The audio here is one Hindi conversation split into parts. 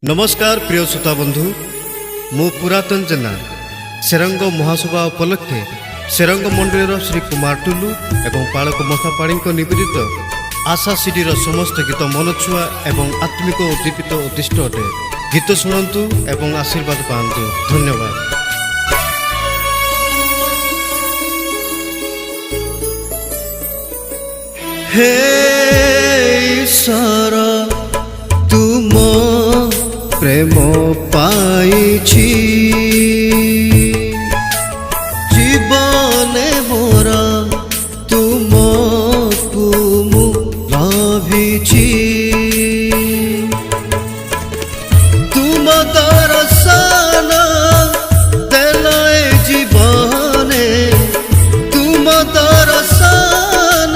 नमस्कार प्रिय श्रोता बंधु मु पुरातन जेना सेरंग महासभा उपलक्षे सेरंग मंडल श्री कुमार टुलु एवं पालक मशापाणी निवेदित आशा सीडीर समस्त गीत मनछुआ एवं आत्मिक उद्दीपित उद्दिष्ट अटे। गीत शुणु एवं आशीर्वाद पातु। धन्यवाद। हे ईश्वर तुम प्रेम पाइछि जीवने मोर तुमको मु लाभिछि तुम दर्शन देलाय जीवने तुम दर्शन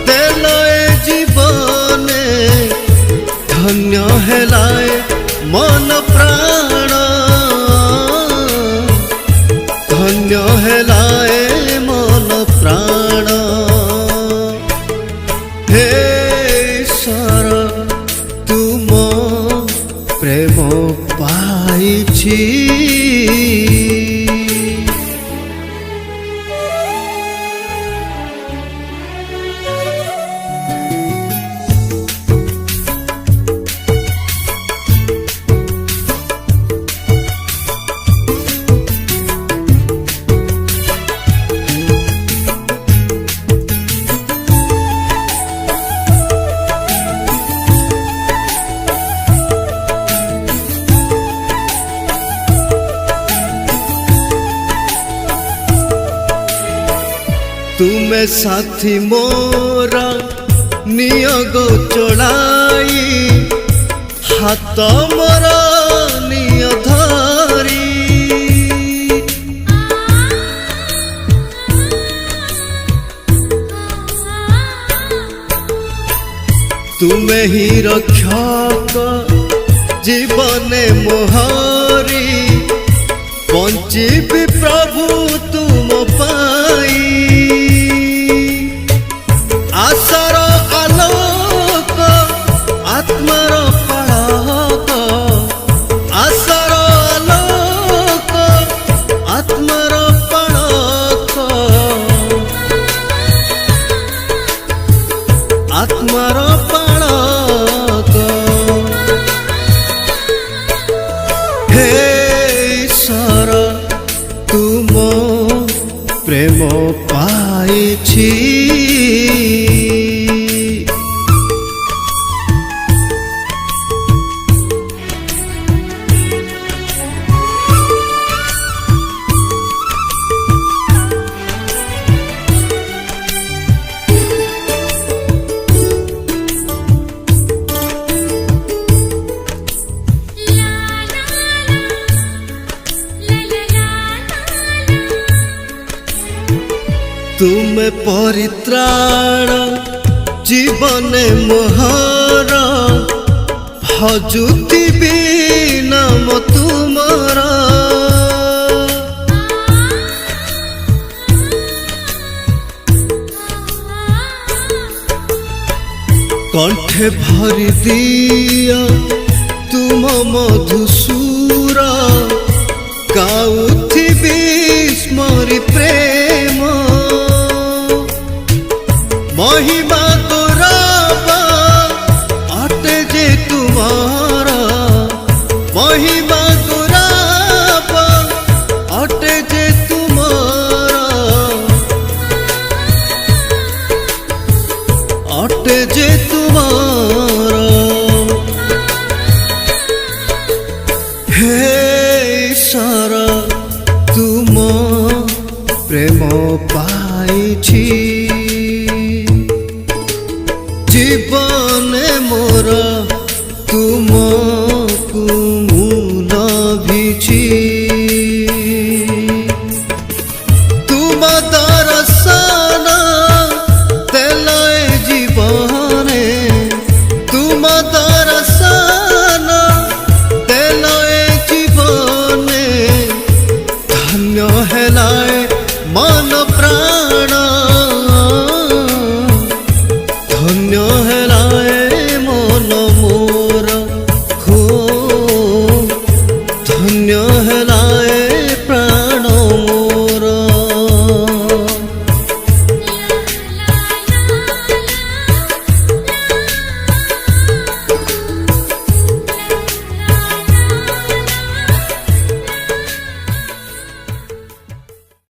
देलाय जीवने धन्य हेलाय मन प्राण धन्य हेलाए मन प्राण। हे ईश्वर तुम प्रेम पाइछि तुमे साथी मोरा नियोग चढ़ाई हाथ मोरा निय धरी तुमे ही रक्षक जीवने मोहरी बंचीबी प्रभु तुम पाई आशार आलोक आत्मार पालक आशार आलोक आत्मार पालक आत्मार पालक। हे ईश्वर तुम प्रेम पाइछि तुम परित्राण जीवने मोहर भजुतिबी नाम तुमर कंठे भरी दिया तुम मधुसूर गाउथिबी स्मरी प्रेम महिमा तोराबा अटे जे तुम्हारा महिमा तोराबा अटे जे तुम्हारा अटे जे तुम्हारा। हे ईश्वर तुम प्रेम पाइछि जीवने मोर तुमको मु लाभिछि।